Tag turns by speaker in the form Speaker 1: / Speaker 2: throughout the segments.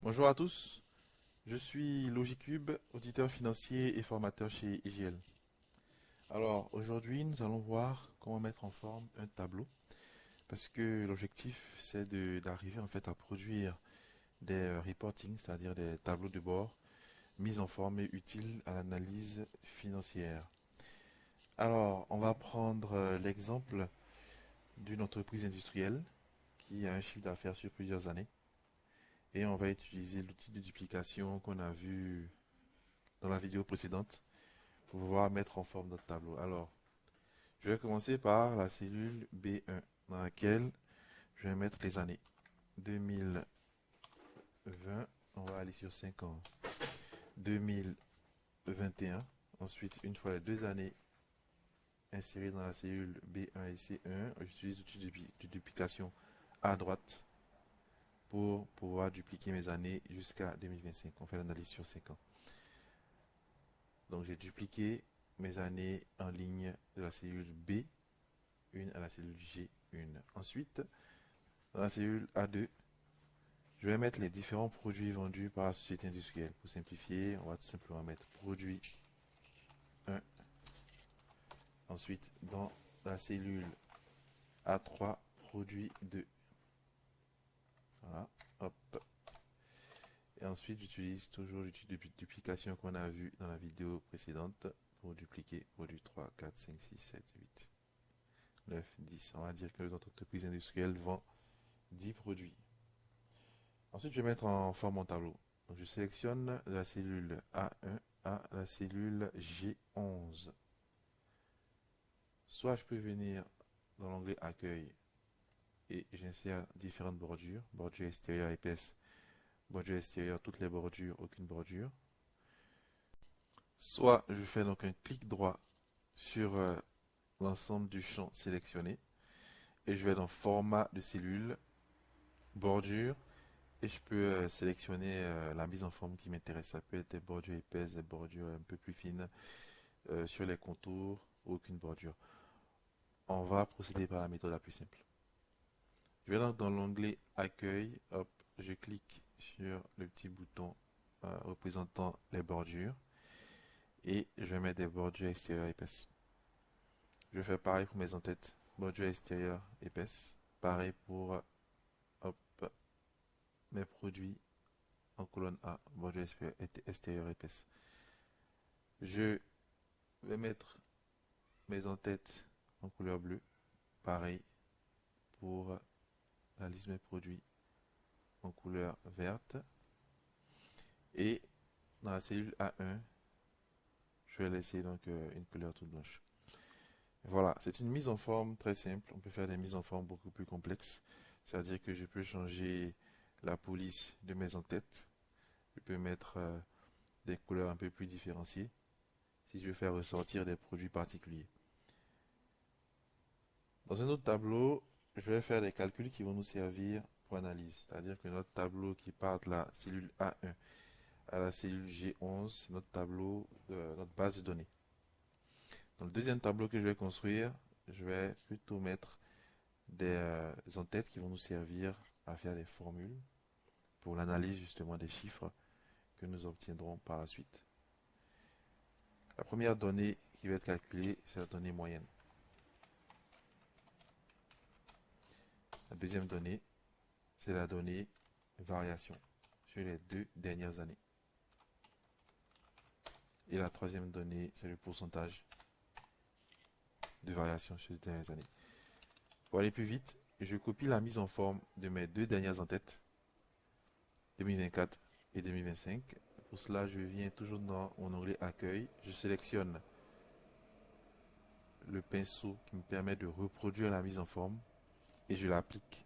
Speaker 1: Bonjour à tous, je suis Logicube, auditeur financier et formateur chez IGL. Alors aujourd'hui nous allons voir comment mettre en forme un tableau parce que l'objectif c'est d'arriver en fait à produire des reporting, c'est-à-dire des tableaux de bord mis en forme et utiles à l'analyse financière. Alors on va prendre l'exemple d'une entreprise industrielle qui a un chiffre d'affaires sur plusieurs années et on va utiliser l'outil de duplication qu'on a vu dans la vidéo précédente pour pouvoir mettre en forme notre tableau. Alors, je vais commencer par la cellule B1 dans laquelle je vais mettre les années. 2020, on va aller sur 5 ans. 2021, ensuite, une fois les deux années insérées dans la cellule B1 et C1, j'utilise l'outil de duplication à droite pour pouvoir dupliquer mes années jusqu'à 2025. On fait l'analyse sur 5 ans. Donc, j'ai dupliqué mes années en ligne de la cellule B1 à la cellule G1. Ensuite, dans la cellule A2, je vais mettre les différents produits vendus par la société industrielle. Pour simplifier, on va tout simplement mettre produit 1. Ensuite, dans la cellule A3, produit 2. Voilà, hop. Et ensuite, j'utilise toujours l'outil de duplication qu'on a vu dans la vidéo précédente pour dupliquer produit 3, 4, 5, 6, 7, 8, 9, 10. On va dire que notre entreprise industrielle vend 10 produits. Ensuite, je vais mettre en forme mon tableau. Donc, je sélectionne la cellule A1 à la cellule G11. Soit je peux venir dans l'onglet Accueil et j'insère différentes bordures. Bordure extérieure épaisse, bordure extérieure, toutes les bordures, aucune bordure. Soit je fais donc un clic droit sur l'ensemble du champ sélectionné et je vais dans Format de cellule, bordure. Et je peux sélectionner la mise en forme qui m'intéresse. Ça peut être des bordures épaisses, des bordures un peu plus fines sur les contours, aucune bordure. On va procéder par la méthode la plus simple. Je vais donc dans l'onglet Accueil, hop, je clique sur le petit bouton représentant les bordures et je vais mettre des bordures extérieures épaisses. Je vais faire pareil pour mes entêtes, bordures extérieures épaisses. Pareil pour hop, mes produits en colonne A, bordure extérieure épaisse. Je vais mettre mes entêtes en couleur bleue. Pareil pour la liste mes produits en couleur verte. Et dans la cellule A1, je vais laisser donc une couleur toute blanche. Voilà, c'est une mise en forme très simple. On peut faire des mises en forme beaucoup plus complexes. C'est-à-dire que je peux changer la police de mes entêtes. Je peux mettre des couleurs un peu plus différenciées si je veux faire ressortir des produits particuliers. Dans un autre tableau, je vais faire des calculs qui vont nous servir pour analyse. C'est-à-dire que notre tableau qui part de la cellule A1 à la cellule G11, c'est notre tableau, notre base de données. Dans le deuxième tableau que je vais construire, je vais plutôt mettre des entêtes qui vont nous servir à faire des formules pour l'analyse justement des chiffres que nous obtiendrons par la suite. La première donnée qui va être calculée, c'est la donnée moyenne. La deuxième donnée, c'est la donnée variation sur les 2 dernières années. Et la troisième donnée, c'est le pourcentage de variation sur les dernières années. Pour aller plus vite, je copie la mise en forme de mes 2 dernières entêtes, 2024 et 2025. Pour cela, je viens toujours dans mon onglet Accueil. Je sélectionne le pinceau qui me permet de reproduire la mise en forme et je l'applique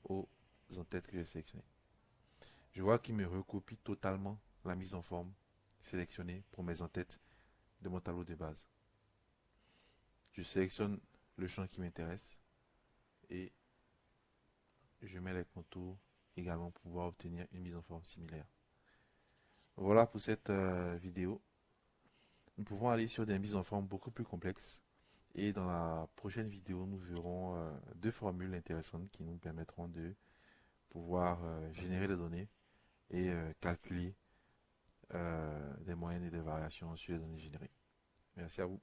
Speaker 1: aux entêtes que j'ai sélectionnées. Je vois qu'il me recopie totalement la mise en forme sélectionnée pour mes entêtes de mon tableau de base. Je sélectionne le champ qui m'intéresse et je mets les contours également pour pouvoir obtenir une mise en forme similaire. Voilà pour cette vidéo. Nous pouvons aller sur des mises en forme beaucoup plus complexes. Et dans la prochaine vidéo, nous verrons 2 formules intéressantes qui nous permettront de pouvoir générer des données et calculer des moyennes et des variations sur les données générées. Merci à vous.